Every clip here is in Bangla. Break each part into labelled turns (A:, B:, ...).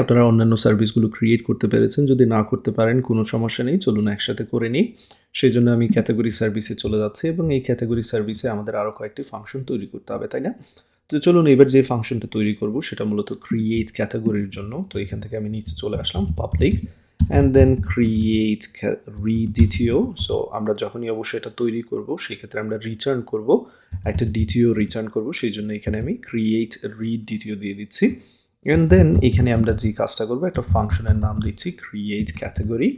A: আপনারা অন্যান্য সার্ভিসগুলো ক্রিয়েট করতে পেরেছেন। যদি না করতে পারেন কোনো সমস্যা নেই। চলুন একসাথে করে নিই। সেজন্য আমি ক্যাটেগরি সার্ভিসে চলে যাচ্ছি এবং এই ক্যাটেগরি সার্ভিসে আমাদের আরও কয়েকটি ফাংশন তৈরি করতে হবে, তাই না? তো চলুন এবার যে ফাংশনটা তৈরি করব সেটা মূলত ক্রিয়েট ক্যাটেগরির জন্য। তো এখান থেকে আমি নিচে চলে আসলাম public and then create read DTO. So আমরা যখনই অবশ্যই এটা তৈরি করব সেক্ষেত্রে আমরা রিটার্ন করব, একটা ডিটিও রিটার্ন করব। সেই জন্য এখানে আমি ক্রিয়েট রিড ডিটিও দিয়ে দিচ্ছি। অ্যান্ড দেন এখানে আমরা যে কাজটা করবো একটা ফাংশনের নাম দিচ্ছি ক্রিয়েট ক্যাটাগরি।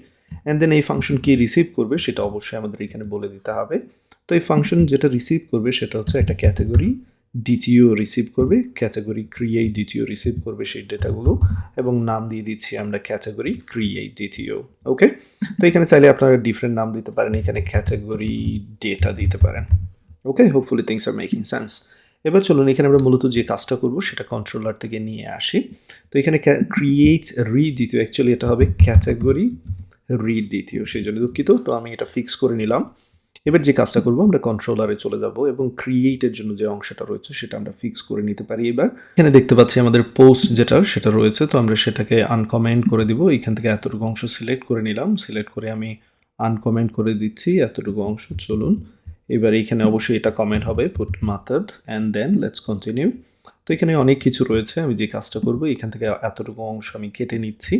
A: অ্যান্ড দেন এই ফাংশন কি রিসিভ করবে সেটা অবশ্যই আমাদের এখানে বলে দিতে হবে। তো এই ফাংশন যেটা রিসিভ করবে সেটা হচ্ছে একটা ক্যাটাগরি ডিটিও রিসিভ করবে, ক্যাটাগরি ক্রিয়েট ডিটিও রিসিভ করবে সেই ডেটাগুলো, এবং নাম দিয়ে দিচ্ছি আমরা ক্যাটাগরি ক্রিয়েট ডিটিও। ওকে, তো এখানে চাইলে আপনারা ডিফারেন্ট নাম দিতে পারেন, এখানে ক্যাটাগরি ডেটা দিতে পারেন। Okay, hopefully things are making sense. এবার চলুন এখানে আমরা মূলত যে কাজটা করব সেটা কন্ট্রোলার থেকে নিয়ে আসি। তো এখানে ক্রিয়েট রিড দ্বিতীয়, অ্যাকচুয়ালি এটা হবে ক্যাটাগরি রিড দ্বিতীয়, সেই জন্য দুঃখিত। তো আমি এটা ফিক্স করে নিলাম। এবার যে কাজটা করব আমরা কন্ট্রোলারে চলে যাব এবং ক্রিয়েটের জন্য যে অংশটা রয়েছে সেটা আমরা ফিক্স করে নিতে পারি। এবার এখানে দেখতে পাচ্ছি আমাদের পোস্ট যেটা সেটা রয়েছে, তো আমরা সেটাকে আনকমেন্ট করে দিব। এখান থেকে এতটুকু অংশ সিলেক্ট করে নিলাম, সিলেক্ট করে আমি আনকমেন্ট করে দিচ্ছি এতটুকু অংশ। চলুন এবার এখানে অবশ্যই এটা কমেন্ট হবে put method and then let's continue. তো এখানে অনেক কিছু রয়েছে, আমি যে কাজটা করব এখান থেকে এতটুকু অংশ আমি কেটে নিচ্ছি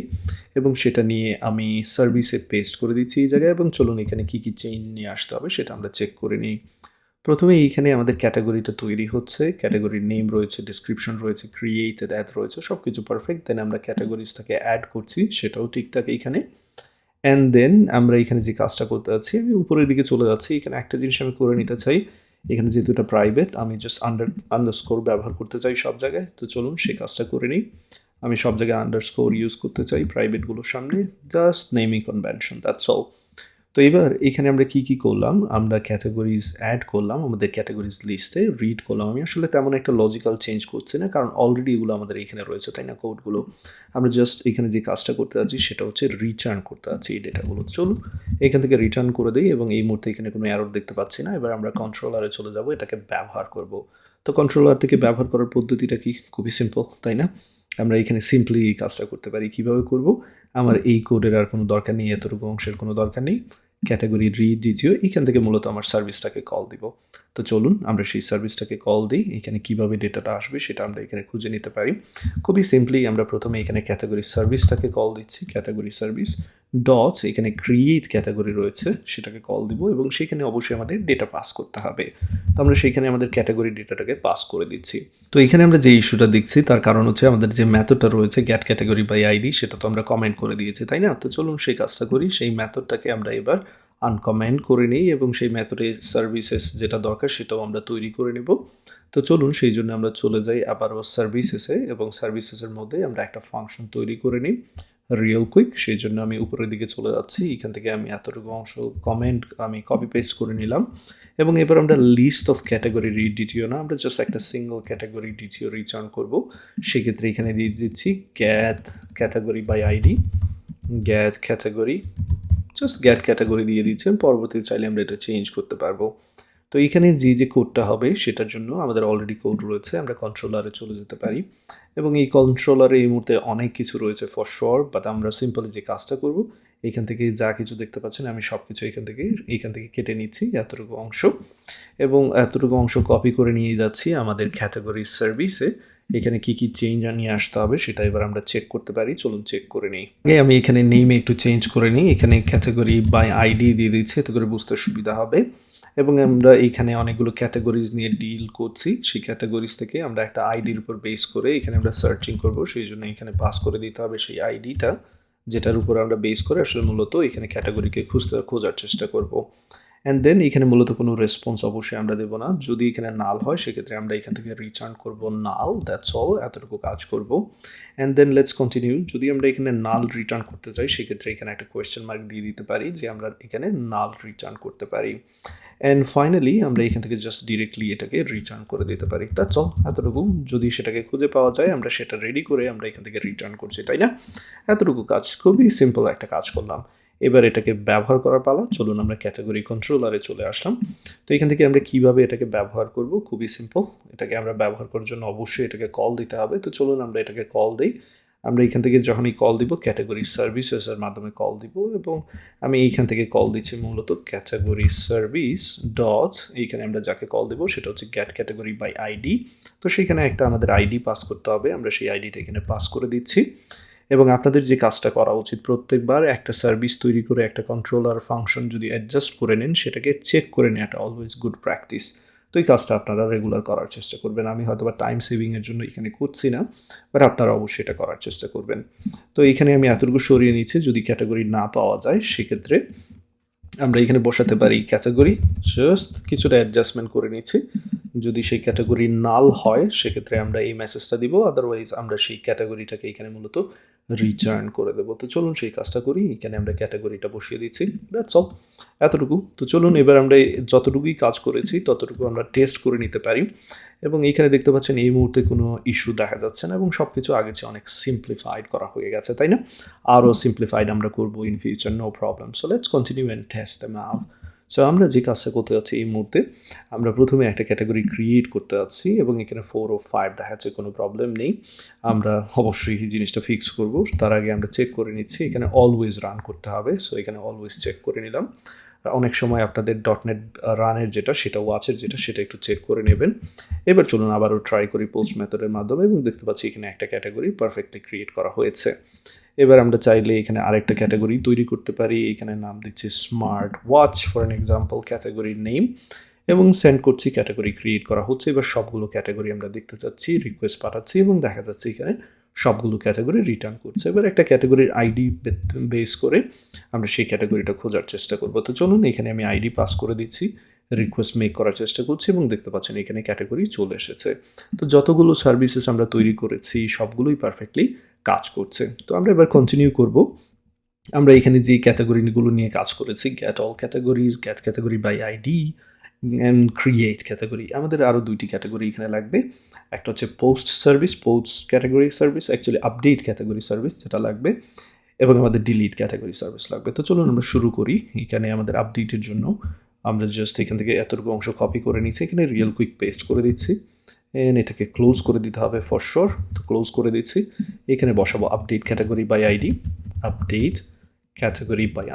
A: এবং সেটা নিয়ে আমি সার্ভিসে পেস্ট করে দিচ্ছি এই জায়গায়। এবং চলুন এখানে কী কী চেঞ্জ নিয়ে আসতে হবে সেটা আমরা চেক করে নিই। প্রথমে এইখানে আমাদের ক্যাটাগরিটা তৈরি হচ্ছে, ক্যাটাগরির নেম রয়েছে, ডিসক্রিপশন রয়েছে, ক্রিয়েটেড অ্যাড রয়েছে, সব কিছু পারফেক্ট। দেন আমরা ক্যাটাগরিজটাকে অ্যাড করছি, সেটাও ঠিকঠাক এইখানে। অ্যান্ড দেন আমরা এখানে যে কাজটা করতে যাচ্ছি আমি উপরের দিকে চলে যাচ্ছি। এখানে একটা জিনিস আমি করে নিতে চাই, এখানে যেহেতু এটা প্রাইভেট আমি জাস্ট আন্ডারস্কোর ব্যবহার করতে চাই সব জায়গায়। তো চলুন সেই কাজটা করে নিই। আমি সব জায়গায় আন্ডারস্কোর ইউজ করতে চাই প্রাইভেটগুলোর সামনে, just naming convention, that's all. তো এবার এখানে আমরা কি কি করলাম, আমরা ক্যাটাগরিজ অ্যাড করলাম আমাদের ক্যাটাগরিজ লিস্টে, রিড করলাম। আমি আসলে তেমন একটা লজিক্যাল চেঞ্জ করছি না, কারণ অলরেডি এগুলো আমাদের এখানে রয়েছে, তাই না, কোডগুলো। আমরা জাস্ট এখানে যে কাজটা করতে যাচ্ছি সেটা হচ্ছে রিটার্ন করতে যাচ্ছি এই ডেটাগুলো। চলুন এখান থেকে রিটার্ন করে দিই এবং এই মুহূর্তে এখানে কোনো এরর দেখতে পাচ্ছি না। এবার আমরা কন্ট্রোলারে চলে যাব, এটাকে ব্যবহার করব। তো কন্ট্রোলার থেকে ব্যবহার করার পদ্ধতিটা কি, খুবই সিম্পল, তাই না? আমরা এখানে সিম্পলি এই কাজটা করতে পারি। কিভাবে করব, আমার এই কোডের আর কোনো দরকার নেই, এতটুকু অংশের কোনো দরকার নেই। ক্যাটাগরি রিড দ্বিতীয়, এখান থেকে মূলত আমার সার্ভিসটাকে কল দিব। তো চলুন আমরা সেই সার্ভিসটাকে কল দিই। এখানে কিভাবে ডেটাটা আসবে সেটা আমরা এখানে খুঁজে নিতে পারি খুবই সিম্পলি। আমরা প্রথমে এখানে ক্যাটাগরি সার্ভিসটাকে কল দিচ্ছি, ক্যাটাগরি সার্ভিস ডট এখানে ক্রিয়েট ক্যাটাগরি রয়েছে সেটাকে কল দিব এবং সেখানে অবশ্যই আমাদের ডেটা পাস করতে হবে। তো আমরা সেখানে আমাদের ক্যাটাগরি ডেটাটাকে পাস করে দিচ্ছি। তো এখানে আমরা যে ইস্যুটা দেখছি তার কারণ হচ্ছে আমাদের যে মেথডটা রয়েছে গেট ক্যাটাগরি বাই আইডি, সেটা তো আমরা কমেন্ট করে দিয়েছি, তাই না? তো চলুন সেই কাজটা করি, সেই মেথডটাকে আমরা এবার আনকমেন্ট করে নিই এবং সেই মেথডে সার্ভিসেস যেটা দরকার সেটাও আমরা তৈরি করে নেব। তো চলুন সেই জন্য আমরা চলে যাই আবারও সার্ভিসেসে এবং সার্ভিসেসের মধ্যে আমরা একটা ফাংশন তৈরি করে নিই রিয়েল কুইক। সেই জন্য আমি উপরের দিকে চলে যাচ্ছি, এখান থেকে আমি এতটুকু অংশ কমেন্ট আমি কপি পেস্ট করে নিলাম এবং এবার আমরা list of category read DTO না, আমরা জাস্ট একটা সিঙ্গল ক্যাটাগরি ডিটিও রিটার্ন করব। সেক্ষেত্রে এখানে দিয়ে দিচ্ছি get category by ID, get category, just get category দিয়ে দিচ্ছেন। পরবর্তীতে চাইলে আমরা এটা চেঞ্জ করতে পারবো। তো এখানে যে কোডটা হবে সেটার জন্য আমাদের অলরেডি কোড রয়েছে, আমরা কন্ট্রোলারে চলে যেতে পারি এবং এই কন্ট্রোলারে এই মুহূর্তে অনেক কিছু রয়েছে ফর শিওর, বাট আমরা সিম্পলি যে কাজটা করব এখান থেকে যা কিছু দেখতে পাচ্ছেন আমি সব কিছু এখান থেকে কেটে নিচ্ছি এতটুকু অংশ এবং এতটুকু অংশ কপি করে নিয়ে যাচ্ছি আমাদের ক্যাটাগরি সার্ভিসে। এখানে কি কি চেঞ্জ নিয়ে আসতে হবে সেটা এবার আমরা চেক করতে পারি, চলুন চেক করে নিই। আমি এখানে নেমে একটু চেঞ্জ করে নিই, এখানে ক্যাটাগরি বাই আইডি দিয়ে দিচ্ছি এতে করে বুঝতে সুবিধা হবে। এবং আমরা এইখানে অনেকগুলো ক্যাটাগরিজ নিয়ে ডিল করছি, সেই ক্যাটাগরিজ থেকে আমরা একটা আইডির উপর বেস করে এখানে আমরা সার্চিং করব, সেই জন্য এখানে পাস করে দিতে হবে সেই আইডিটা যেটার উপর আমরা বেস করে আসলে মূলত এখানে ক্যাটাগরিকে খোঁজার চেষ্টা করব। অ্যান্ড দেন এখানে মূলত কোনো রেসপন্স অবশ্যই আমরা দেবো না, যদি এখানে নাল হয় সেক্ষেত্রে আমরা এখান থেকে রিটার্ন করব নাল, দ্যাটস অল, এতটুকু কাজ করব। And then let's continue. যদি আমরা এখানে নাল রিটার্ন করতে চাই সেক্ষেত্রে এখানে একটা কোয়েশ্চেন মার্ক দিয়ে দিতে পারি যে আমরা এখানে নাল রিটার্ন করতে পারি। অ্যান্ড ফাইনালি আমরা এখান থেকে জাস্ট ডিরেক্টলি এটাকে রিটার্ন করে দিতে পারি, দ্যাটস অল, এতটুকু। যদি সেটাকে খুঁজে পাওয়া যায় আমরা সেটা রেডি করে আমরা এখান থেকে রিটার্ন করছি, তাই না? এতটুকু কাজ, খুবই সিম্পল একটা কাজ করলাম। এবার এটাকে ব্যবহার করার পালা, চলুন আমরা ক্যাটাগরি কন্ট্রোলারে চলে আসলাম। তো এখান থেকে আমরা কিভাবে এটাকে ব্যবহার করব, খুবই সিম্পল। এটাকে আমরা ব্যবহার করার জন্য অবশ্যই এটাকে কল দিতে হবে। তো চলুন আমরা এটাকে কল দিই। আমরা এখান থেকে যখনই কল দিব ক্যাটাগরি সার্ভিসেসের মাধ্যমে কল দিব এবং আমি এইখান থেকে কল দিচ্ছি মূলত ক্যাটাগরি সার্ভিস ডট এইখানে আমরা যাকে কল দেবো সেটা হচ্ছে গেট ক্যাটাগরি বাই আইডি। তো সেইখানে একটা আমাদের আইডি পাস করতে হবে, আমরা সেই আইডিটা এখানে পাস করে দিচ্ছি। এবং আপনাদের যে কাজটা করা উচিত প্রত্যেকবার একটা সার্ভিস তৈরি করে একটা কন্ট্রোলার ফাংশন যদি অ্যাডজাস্ট করে নেন সেটাকে চেক করে নেওয়াটা অলওয়েজ গুড প্র্যাকটিস। তো এই কাজটা আপনারা রেগুলার করার চেষ্টা করবেন। আমি হয়তো বা টাইম সেভিংয়ের জন্য এখানে করছি না, বাট আপনারা অবশ্যই এটা করার চেষ্টা করবেন। তো এখানে আমি এতটুকু সরিয়ে নিচ্ছি, যদি ক্যাটাগরি না পাওয়া যায় সেক্ষেত্রে আমরা এখানে বসাতে পারি ক্যাটাগরি, জাস্ট কিছুটা অ্যাডজাস্টমেন্ট করে নিচ্ছি। যদি সেই ক্যাটাগরি নাল হয় সেক্ষেত্রে আমরা এই মেসেজটা দিব, আদারওয়াইজ আমরা সেই ক্যাটাগরিটাকে এখানে মূলত রিটার্ন করে দেবো। তো চলুন সেই কাজটা করি, এখানে আমরা ক্যাটাগরিটা বসিয়ে দিচ্ছি, দ্যাটস অল, এতটুকু। তো চলুন এবার আমরা যতটুকুই কাজ করেছি ততটুকু আমরা টেস্ট করে নিতে পারি। এবং এইখানে দেখতে পাচ্ছেন এই মুহূর্তে কোনো ইস্যু দেখা যাচ্ছে না এবং সব কিছু আগের চেয়ে অনেক সিম্পলিফাইড করা হয়ে গেছে, তাই না? আরও সিম্পলিফাইড আমরা করবো in future, no problem. So let's continue and test them out. So আমরা যে কাজটা করতে যাচ্ছি এই মুহূর্তে, আমরা প্রথমে একটা ক্যাটাগরি ক্রিয়েট করতে যাচ্ছি এবং এখানে 4 ও 5 দেখাচ্ছে, কোনো প্রবলেম নেই। আমরা অবশ্যই এই জিনিসটা ফিক্স করব, তার আগে আমরা চেক করে নিচ্ছি। এখানে অলওয়েজ রান করতে হবে, সো এখানে অলওয়েজ চেক করে নিলাম। অনেক সময় আপনাদের ডটনেট রানের যেটা সেটা ওয়াচের যেটা সেটা একটু চেক করে নেবেন। এবার চলুন আবারও ট্রাই করি পোস্ট মেথডের মাধ্যমে এবং দেখতে পাচ্ছি এখানে একটা ক্যাটাগরি পারফেক্টলি ক্রিয়েট করা হয়েছে। এবার আমরা চাইলে এখানে আরেকটা ক্যাটাগরি তৈরি করতে পারি। এখানে নাম দিচ্ছি smart watch for an example, category name, এবং সেন্ড করছি, ক্যাটাগরি ক্রিয়েট করা হচ্ছে। এবার সবগুলো ক্যাটাগরি আমরা দেখতে চাচ্ছি, রিকোয়েস্ট পাঠাচ্ছি এবং দেখা যাচ্ছে এখানে সবগুলো ক্যাটাগরি রিটার্ন করছে। এবার একটা ক্যাটাগরির আইডি বেস করে আমরা সেই ক্যাটাগরিটা খোঁজার চেষ্টা করব। তো চলুন এখানে আমি আইডি পাস করে দিচ্ছি, রিকোয়েস্ট মেক করার চেষ্টা করছি এবং দেখতে পাচ্ছেন এখানে ক্যাটাগরি চলে এসেছে। তো যতগুলো সার্ভিসেস আমরা তৈরি করেছি সবগুলোই পারফেক্টলি কাজ করছে। তো আমরা এবার কন্টিনিউ করব। আমরা এখানে যে ক্যাটাগরিগুলো নিয়ে কাজ করেছি, get all categories, get category by ID and create category, আমাদের আরও দুইটি ক্যাটাগরি এখানে লাগবে। একটা হচ্ছে post service, post category service, actually update category service যেটা লাগবে, এবং আমাদের ডিলিট ক্যাটাগরি সার্ভিস লাগবে। তো চলুন আমরা শুরু করি। এখানে আমাদের আপডেটের জন্য আমরা জাস্ট এখান থেকে এতটুকু অংশ কপি করে নিচ্ছি, এখানে রিয়েল কুইক পেস্ট করে দিচ্ছি, এন্ড এটাকে ক্লোজ করে দিতে হবে ফর শিওর। তো ক্লোজ করে দিচ্ছি, এখানে বসাবো update category by ID, update category by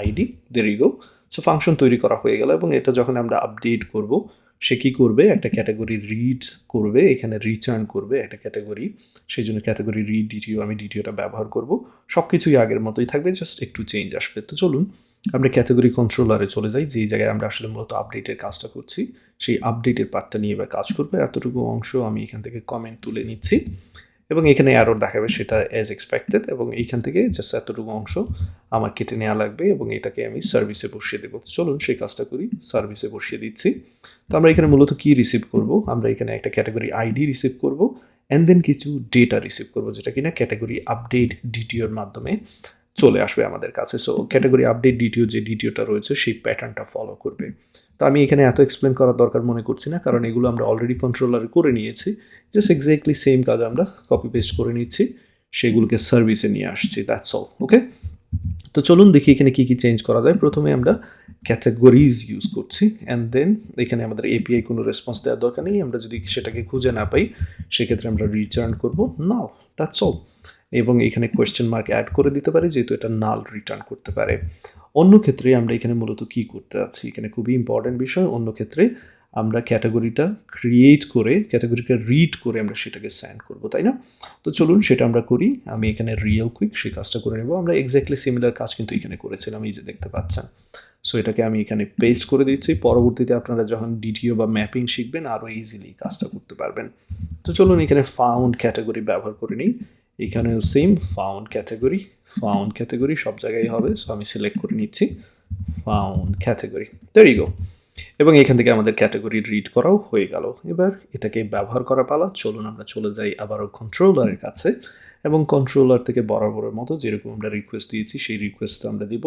A: ID, there you go. So function তৈরি করা হয়ে গেল এবং এটা যখন আমরা আপডেট করব সে কী করবে, একটা ক্যাটাগরি রিড করবে, এখানে রিটার্ন করবে একটা ক্যাটাগরি, সেই জন্য ক্যাটাগরি রিড ডিটিও, আমি ডিটিওটা ব্যবহার করব। সব কিছুই আগের মতোই থাকবে, জাস্ট একটু চেঞ্জ আসবে। তো চলুন আমরা ক্যাটাগরি কন্ট্রোলারে চলে যাই, যেই জায়গায় আমরা আসলে মূলত আপডেটের কাজটা করছি, সেই আপডেটের পার্টটা নিয়ে এবার কাজ করবে। এতটুকু অংশ আমি এখান থেকে কমেন্ট তুলে নিচ্ছি এবং এখানে অ্যারোর দেখাবে সেটা অ্যাজ এক্সপেক্টেড, এবং এইখান থেকে জাস্ট এতটুকু অংশ আমার কেটে নেওয়া লাগবে এবং এটাকে আমি সার্ভিসে বসিয়ে দেবো। চলুন সেই কাজটা করি, সার্ভিসে বসিয়ে দিচ্ছি। তো আমরা এখানে মূলত কী রিসিভ করব, আমরা এখানে একটা ক্যাটাগরি আইডি রিসিভ করব অ্যান্ড দেন কিছু ডেটা রিসিভ করব, যেটা কিনা ক্যাটাগরি আপডেট ডিটিওর মাধ্যমে চলে আসবে আমাদের কাছে। সো ক্যাটাগরি আপডেট ডিটিও, যে ডিটিওটা রয়েছে সেই প্যাটার্নটা ফলো করবে। তো আমি এখানে এত এক্সপ্লেন করার দরকার মনে করছি না, কারণ এগুলো আমরা অলরেডি কন্ট্রোলারে করে নিয়েছি। জাস্ট এক্স্যাক্টলি সেম কাজ আমরা কপি পেস্ট করে নিচ্ছি, সেগুলোকে সার্ভিসে নিয়ে আসছি, দ্যাটস অল। ওকে, তো চলুন দেখি এখানে কী কী চেঞ্জ করা যায়। প্রথমে আমরা ক্যাটাগরিজ ইউজ করছি অ্যান্ড দেন এখানে আমাদের এপিআই কোনো রেসপন্স দেওয়ার দরকার নেই, আমরা যদি সেটাকে খুঁজে না পাই সেক্ষেত্রে আমরা রিটার্ন করব নাল, দ্যাটস অল। এবং এখানে কোয়েশ্চেন মার্ক অ্যাড করে দিতে পারি, যেহেতু এটা নাল রিটার্ন করতে পারে। অন্য ক্ষেত্রে আমরা এখানে মূলত কী করতে যাচ্ছি, এখানে খুবই ইম্পর্টেন্ট বিষয়, অন্য ক্ষেত্রে আমরা ক্যাটাগরিটা ক্রিয়েট করে ক্যাটাগরিটা রিড করে আমরা সেটাকে সেন্ড করব, তাই না? তো চলুন সেটা আমরা করি। আমি এখানে রিয়েল কুইক সেই কাজটা করে নেব। আমরা এক্স্যাক্টলি সিমিলার কাজ কিন্তু এখানে করেছিলাম, এই যে দেখতে পাচ্ছেন। সো এটাকে আমি এখানে পেস্ট করে দিচ্ছি, পরবর্তীতে আপনারা যখন ডিটিও বা ম্যাপিং শিখবেন আরও ইজিলি কাজটা করতে পারবেন। তো চলুন এখানে ফাউন্ড ক্যাটাগরি ব্যবহার করে নিই, এখানেও সেম ফাউন্ড ক্যাটাগরি সব জায়গায় হবে। সো আমি সিলেক্ট করে নিচ্ছি found category, there you go. এবং এখান থেকে আমাদের ক্যাটাগরি রিড করাও হয়ে গেল। এবার এটাকে ব্যবহার করা পালা। চলুন আমরা চলে যাই আবারও কন্ট্রোলারের কাছে এবং কন্ট্রোলার থেকে বরাবরের মতো যেরকম আমরা রিকোয়েস্ট দিয়েছি সেই রিকোয়েস্টটা আমরা দিব।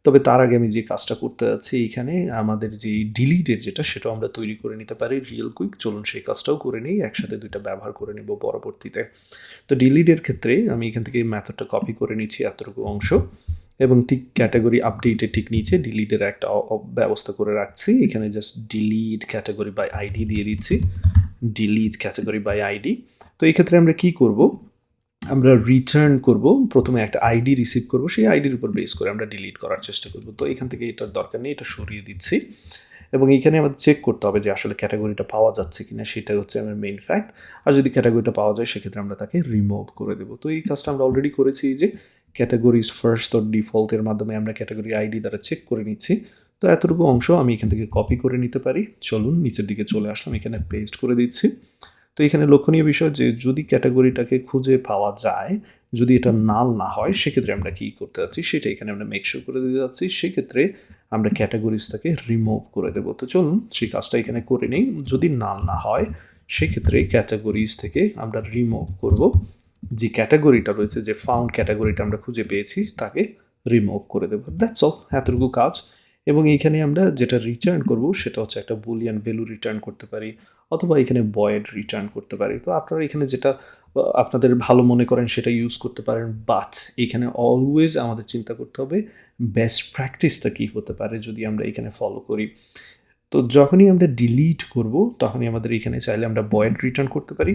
A: তবে তার আগে আমি যে কাজটা করতে যাচ্ছি, এখানে আমাদের যে ডিলিটের যেটা সেটাও আমরা তৈরি করে নিতে পারি রিয়েল কুইক। চলুন সেই কাজটাও করে নিই, একসাথে দুইটা ব্যবহার করে নেব পরবর্তীতে। তো ডিলিটের ক্ষেত্রে আমি এখান থেকে মেথডটা কপি করে নিচ্ছি এতটুকু অংশ, এবং ঠিক ক্যাটাগরি আপডেটের ঠিক নিচে ডিলিটের একটা ব্যবস্থা করে রাখছি। এখানে just delete category by ID দিয়ে দিচ্ছি, ডিলিট ক্যাটাগরি বাই আইডি। তো এই ক্ষেত্রে আমরা কী করব, আমরা রিটার্ন করব, প্রথমে একটা আইডি রিসিভ করব, সেই আইডির উপর বেস করে আমরা ডিলিট করার চেষ্টা করব। তো এখান থেকে এটার দরকার নেই, এটা সরিয়ে দিচ্ছি। এবং এইখানে আমাদের চেক করতে হবে যে আসলে ক্যাটাগরিটা পাওয়া যাচ্ছে কিনা, সেটা হচ্ছে আমার মেইন ফ্যাক্ট। আর যদি ক্যাটাগরিটা পাওয়া যায় সেক্ষেত্রে আমরা তাকে রিমুভ করে দেবো। তো এই কাজটা আমরা অলরেডি করেছি, যে ক্যাটাগরিজ ফার্স্ট অর ডিফল্টের মাধ্যমে আমরা ক্যাটাগরি আইডি দ্বারা চেক করে নিচ্ছি। তো এতটুকু অংশ আমি এখান থেকে কপি করে নিতে পারি। চলুন নিচের দিকে চলে আসলাম, এখানে পেস্ট করে দিচ্ছি। তো এখানে লক্ষণীয় বিষয় যে যদি ক্যাটাগরিটাকে খুঁজে পাওয়া যায়, যদি এটা নাল না হয়, সেক্ষেত্রে আমরা কী করতে যাচ্ছি সেটা এখানে আমরা মেকশিওর করে দিতে যাচ্ছি। সেক্ষেত্রে আমরা ক্যাটাগরিজটাকে রিমুভ করে দেবো। তো চলুন সেই কাজটা এখানে করে নিই। যদি নাল না হয় সেক্ষেত্রে ক্যাটাগরিজ থেকে আমরা রিমুভ করব, যে ক্যাটাগরিটা রয়েছে, যে ফাউন্ড ক্যাটাগরিটা আমরা খুঁজে পেয়েছি তাকে রিমুভ করে দেবো। দ্যাটস অল, এতটুকু কাজ। এবং এইখানে আমরা যেটা রিটার্ন করব সেটা হচ্ছে একটা বুলিয়ান ভ্যালু রিটার্ন করতে পারি, অথবা এখানে ভয়েড রিটার্ন করতে পারি। তো আপনারা এখানে যেটা আপনাদের ভালো মনে করেন সেটা ইউজ করতে পারেন, বাট এখানে অলওয়েজ আমাদের চিন্তা করতে হবে বেস্ট প্র্যাকটিসটা কী হতে পারে যদি আমরা এখানে ফলো করি। তো যখনই আমরা ডিলিট করব তখনই আমাদের এখানে চাইলে আমরা ভয়েড রিটার্ন করতে পারি।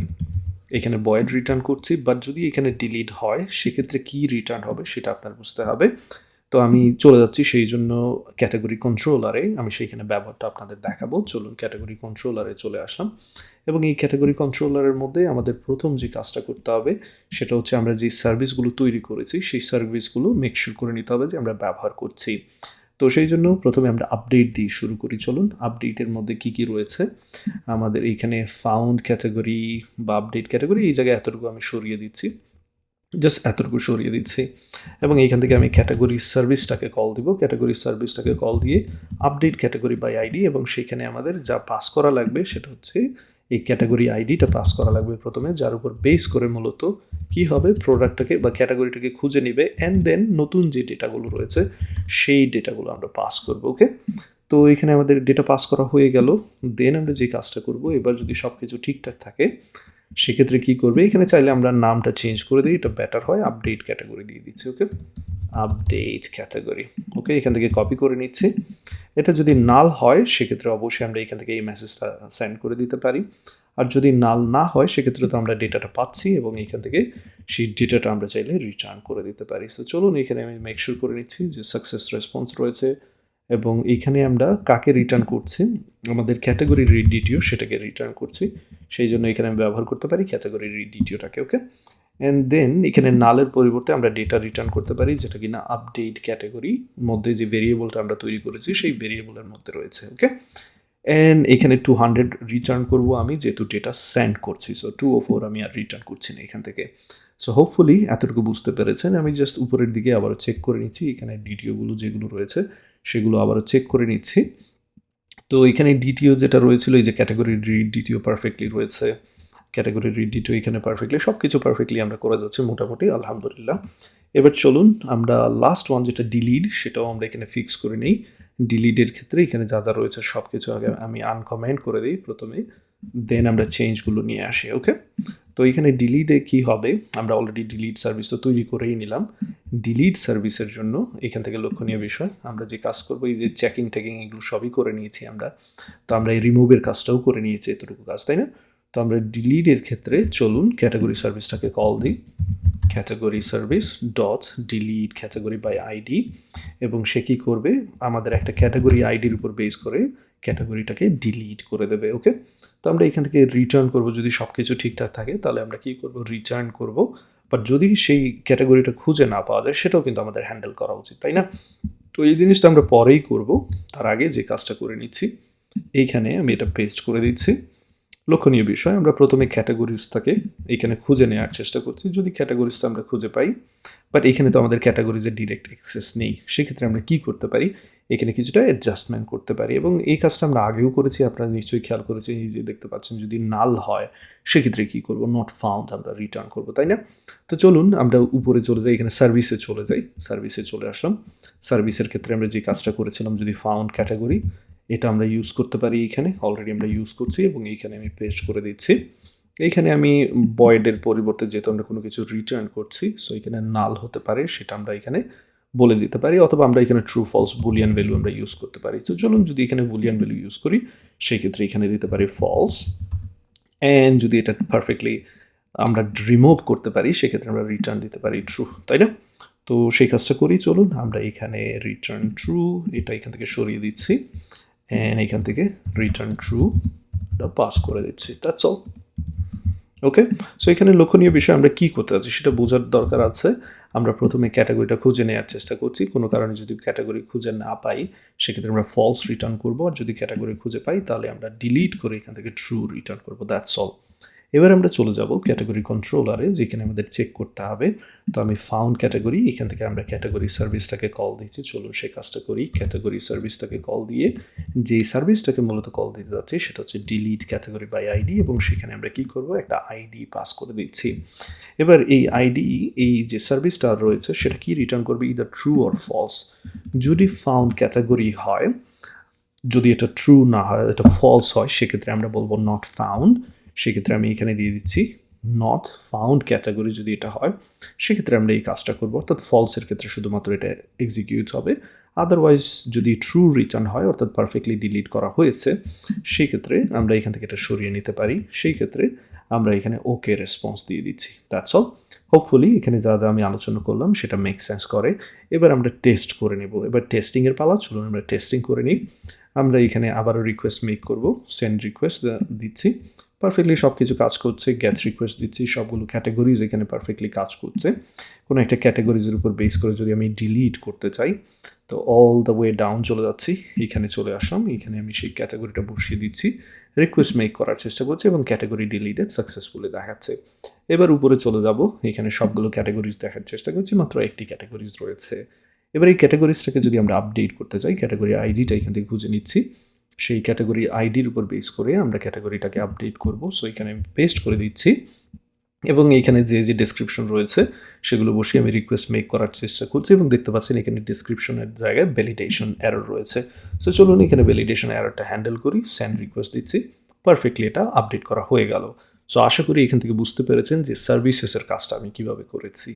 A: এখানে ভয়েড রিটার্ন করছি, বাট যদি এখানে ডিলিট হয় সেক্ষেত্রে কী রিটার্ন হবে সেটা আপনার বুঝতে হবে। তো আমি চলে যাচ্ছি সেই জন্য ক্যাটাগরি কন্ট্রোলারে, আমি সেইখানে ব্যবহারটা আপনাদের দেখাবো। চলুন ক্যাটাগরি কন্ট্রোলারে চলে আসলাম, এবং এই ক্যাটাগরি কন্ট্রোলারের মধ্যে আমাদের প্রথম যে কাজটা করতে হবে সেটা হচ্ছে আমরা যে সার্ভিসগুলো তৈরি করেছি সেই সার্ভিসগুলো মেকশিওর করে নিতে হবে যে আমরা ব্যবহার করছি। তো সেই জন্য প্রথমে আমরা আপডেট দিয়ে শুরু করি। চলুন আপডেটের মধ্যে কী কী রয়েছে আমাদের এইখানে ফাউন্ড ক্যাটাগরি বা আপডেট ক্যাটাগরি, এই জায়গায় এতটুকু আমি সরিয়ে দিচ্ছি, জাস্ট এতটুকু সরিয়ে দিচ্ছি। এবং এইখান থেকে আমি ক্যাটাগরি সার্ভিসটাকে কল দিব, ক্যাটাগরি সার্ভিসটাকে কল দিয়ে আপডেট ক্যাটাগরি বাই আইডি, এবং সেইখানে আমাদের যা পাস করা লাগবে সেটা হচ্ছে এই ক্যাটাগরি আইডিটা পাস করা লাগবে প্রথমে, যার উপর বেস করে মূলত কি হবে প্রোডাক্টটাকে বা ক্যাটাগরিটাকে খুঁজে নিবে, অ্যান্ড দেন নতুন যে ডেটাগুলো রয়েছে সেই ডেটাগুলো আমরা পাস করবো। ওকে, তো এখানে আমাদের ডেটা পাস করা হয়ে গেল। দেন আমরা যে কাজটা করব, এবার যদি সব কিছু ঠিকঠাক থাকে সেক্ষেত্রে কী করবে, এখানে চাইলে আমরা নামটা চেঞ্জ করে দিই, এটা বেটার হয়, আপডেট ক্যাটাগরি দিয়ে দিচ্ছি। ওকে, আপডেট ক্যাটাগরি। ওকে, এখান থেকে কপি করে নিচ্ছি। এটা যদি নাল হয় সেক্ষেত্রে অবশ্যই আমরা এখান থেকে এই মেসেজটা সেন্ড করে দিতে পারি। আর যদি নাল না হয় সেক্ষেত্রে তো আমরা ডেটাটা পাচ্ছি, এবং এখান থেকে সেই ডেটাটা আমরা চাইলে রিটার্ন করে দিতে পারি। সো চলুন এখানে আমি মেকশিওর করে নিচ্ছি যে সাকসেস রেসপন্স রয়েছে, এবং এইখানে আমরা কাকে রিটার্ন করছি, আমাদের ক্যাটাগরি রিড ডিটিও সেটাকে রিটার্ন করছি। সেই জন্য এখানে আমি ব্যবহার করতে পারি ক্যাটাগরি রিড ডিটিওটাকে। ওকে, অ্যান্ড দেন এখানে নালের পরিবর্তে আমরা ডেটা রিটার্ন করতে পারি, যেটা কিনা আপডেট ক্যাটাগরি মধ্যে যে ভেরিয়েবলটা আমরা তৈরি করেছি সেই ভেরিয়েবলের মধ্যে রয়েছে। ওকে, অ্যান্ড এখানে 200 রিটার্ন করব আমি, যেহেতু ডেটা সেন্ড করছি। সো 204 আমি আর রিটার্ন করছি না এখান থেকে। সো হোপফুলি এতটুকু বুঝতে পেরেছেন। আমি জাস্ট উপরের দিকে আবারও চেক করে নিচ্ছি, এখানে ডিটিওগুলো যেগুলো রয়েছে সেগুলো আবারও চেক করে নিচ্ছি। তো এখানে ডিটিও যেটা রয়েছিল, এই যে ক্যাটাগরি রিড ডিটিও পারফেক্টলি রয়েছে, ক্যাটাগরি রিড ডিটিও এখানে পারফেক্টলি, সব কিছু পারফেক্টলি আমরা করে যাচ্ছি মোটামুটি, আলহামদুলিল্লাহ। এবার চলুন আমরা লাস্ট ওয়ান যেটা ডিলিট, সেটাও আমরা এখানে ফিক্স করে নিই। ডিলিটের ক্ষেত্রে এখানে যা যা রয়েছে সব কিছু আগে আমি আনকমেন্ট করে দিই প্রথমে, দেন আমরা চেঞ্জগুলো নিয়ে আসি। ওকে, তো এখানে ডিলিটে কি হবে, আমরা অলরেডি ডিলিট সার্ভিস তো তৈরি করেই নিলাম। ডিলিট সার্ভিসের জন্য এখান থেকে লক্ষণীয় বিষয় আমরা যে কাজ করবো, এই যে চেকিং টেকিং এগুলো সবই করে নিয়েছি আমরা। তো আমরা এই রিমুভের কাজটাও করে নিয়েছি, এতটুকু কাজ, তাই না? তো আমরা ডিলিটের ক্ষেত্রে চলুন ক্যাটাগরি সার্ভিসটাকে কল দিই, category service dot delete category by ID, এবং সে কী করবে আমাদের একটা ক্যাটাগরি আইডির উপর বেস করে ক্যাটাগরিটাকে ডিলিট করে দেবে। ওকে, তো আমরা এখান থেকে রিটার্ন করব, যদি সব কিছু ঠিকঠাক থাকে তাহলে আমরা কী করব, রিটার্ন করব। বাট যদি সেই ক্যাটাগরিটা খুঁজে না পাওয়া যায় সেটাও কিন্তু আমাদের হ্যান্ডেল করা উচিত, তাই না? তো এই জিনিসটা আমরা পরেই করব, তার আগে যে কাজটা করে নিচ্ছি, এইখানে আমি এটা পেস্ট করে দিচ্ছি। লক্ষণীয় বিষয়, আমরা প্রথমে ক্যাটাগরিজটাকে এখানে খুঁজে নেওয়ার চেষ্টা করছি, যদি ক্যাটাগরিজটা আমরা খুঁজে পাই, বাট এখানে তো আমাদের ক্যাটাগরিজের ডিরেক্ট অ্যাক্সেস নেই, সেক্ষেত্রে আমরা কী করতে পারি, এখানে কিছুটা অ্যাডজাস্টমেন্ট করতে পারি। এবং এই কাজটা আমরা আগেও করেছি, আপনারা নিশ্চয়ই খেয়াল করেছেন, এই যে দেখতে পাচ্ছেন যদি নাল হয় সেক্ষেত্রে কী করব, নট ফাউন্ড আমরা রিটার্ন করব, তাই না? তো চলুন আমরা উপরে চলে যাই, এখানে সার্ভিসে চলে যাই, সার্ভিসে চলে আসলাম। সার্ভিসের ক্ষেত্রে আমরা যে কাজটা করেছিলাম, যদি ফাউন্ড ক্যাটাগরি, এটা আমরা ইউজ করতে পারি, এখানে অলরেডি আমরা ইউজ করছি, এবং এইখানে আমি পেস্ট করে দিচ্ছি। এইখানে আমি বয়েডের পরিবর্তে যেহেতু আমরা কোনো কিছু রিটার্ন করছি, সো এখানে নাল হতে পারে সেটা আমরা এখানে বলে দিতে পারি, অথবা আমরা এখানে ট্রু ফলস বুলিয়ান ভ্যালু আমরা ইউজ করতে পারি। তো চলুন যদি এখানে বুলিয়ান ভ্যালু ইউজ করি সেই ক্ষেত্রে এখানে দিতে পারি ফলস, অ্যান্ড যদি এটা পারফেক্টলি আমরা রিমুভ করতে পারি, সেক্ষেত্রে আমরা রিটার্ন দিতে পারি ট্রু, তাই না? তো সেই কাজটা করি, চলুন আমরা এখানে রিটার্ন ট্রু এটা এখান থেকে সরিয়ে দিচ্ছি অ্যান্ড এখান থেকে রিটার্ন ট্রু পাস করে দিচ্ছি, দ্যাটস অল। ওকে, সো এখানে লক্ষণীয় বিষয় আমরা কী করতে যাচ্ছি সেটা বোঝার দরকার আছে। আমরা প্রথমে ক্যাটাগরিটা খুঁজে নেওয়ার চেষ্টা করছি, কোনো কারণে যদি ক্যাটাগরি খুঁজে না পাই সেক্ষেত্রে আমরা ফলস রিটার্ন করবো, আর যদি ক্যাটাগরি খুঁজে পাই তাহলে আমরা ডিলিট করে এখান থেকে ট্রু রিটার্ন করবো, দ্যাটস অল। এবার আমরা চলে যাব ক্যাটাগরি কন্ট্রোলারে, যেখানে আমাদের চেক করতে হবে। তো আমি ফাউন্ড ক্যাটাগরি, এখান থেকে আমরা ক্যাটাগরি সার্ভিসটাকে কল দিচ্ছি, চলুন সেই কাজটা করি। ক্যাটাগরি সার্ভিসটাকে কল দিয়ে যেই সার্ভিসটাকে মূলত কল দিতে যাচ্ছি সেটা হচ্ছে ডিলিট ক্যাটাগরি বাই আইডি, এবং সেখানে আমরা কি করব, একটা আইডি পাস করে দিচ্ছি। এবার এই আইডি, এই যে সার্ভিসটা রয়েছে সেটা কি রিটার্ন করবে, ইদার ট্রু অর ফলস। যদি ফাউন্ড ক্যাটাগরি হয়, যদি এটা ট্রু না হয়, এটা ফলস হয়, সেক্ষেত্রে আমরা বলবো নট ফাউন্ড। সেক্ষেত্রে আমি এখানে দিয়ে দিচ্ছি নট ফাউন্ড ক্যাটাগরি। যদি এটা হয় সেক্ষেত্রে আমরা এই কাজটা করবো, অর্থাৎ ফলসের ক্ষেত্রে শুধুমাত্র এটা এক্সিকিউট হবে। আদারওয়াইজ যদি ট্রু রিটার্ন হয়, অর্থাৎ পারফেক্টলি ডিলিট করা হয়েছে, সেই ক্ষেত্রে আমরা এখান থেকে এটা সরিয়ে নিতে পারি। সেই ক্ষেত্রে আমরা এখানে ওকে রেসপন্স দিয়ে দিচ্ছি, দ্যাটস অল। হোপফুলি এখানে যা যা আমি আলোচনা করলাম সেটা মেক সেন্স করে। এবার আমরা টেস্ট করে নেব, এবার টেস্টিংয়ের পালা, চলুন আমরা টেস্টিং করে নিই। আমরা এখানে আবারও রিকোয়েস্ট মেক করব, সেন্ড রিকোয়েস্ট দিচ্ছি, পারফেক্টলি সব কিছু কাজ করছে। গেট রিকোয়েস্ট দিচ্ছি, সবগুলো ক্যাটাগরিজ এখানে পারফেক্টলি কাজ করছে। কোনো একটা ক্যাটাগরিজের উপর বেস করে যদি আমি ডিলিট করতে চাই, তো অল দ্য ওয়ে ডাউন চলে যাচ্ছি, এখানে চলে আসলাম, এখানে আমি সেই ক্যাটাগরিটা বসিয়ে দিচ্ছি, রিকোয়েস্ট মেক করার চেষ্টা করছি এবং ক্যাটাগরি ডিলিটেড সাকসেসফুলি দেখাচ্ছে। এবার উপরে চলে যাব, এখানে সবগুলো ক্যাটাগরিজ দেখার চেষ্টা করছি, মাত্র একটি ক্যাটাগরিজ রয়েছে। এবার এই ক্যাটাগরিজটাকে যদি আমরা আপডেট করতে চাই, ক্যাটাগরি আইডিটা এখান থেকে খুঁজে নিচ্ছি, সেই ক্যাটাগরি আইডির উপর বেস করে আমরা ক্যাটাগরিটাকে আপডেট করব। সো এখানে আমি পেস্ট করে দিচ্ছি এবং এইখানে যে যে ডেসক্রিপশন রয়েছে সেগুলো বসিয়ে আমি রিকোয়েস্ট মেক করার চেষ্টা করছি, এবং দেখতে পাচ্ছেন এখানে ডেসক্রিপশনের জায়গায় ভ্যালিডেশন এরর রয়েছে। সো চলুন এখানে ভ্যালিডেশন এররটা হ্যান্ডেল করি, সেন্ড রিকোয়েস্ট দিচ্ছি, পারফেক্টলি এটা আপডেট করা হয়ে গেল। সো আশা করি এখান থেকে বুঝতে পেরেছেন যে সার্ভিসেসের কাজটা আমি কিভাবে করেছি।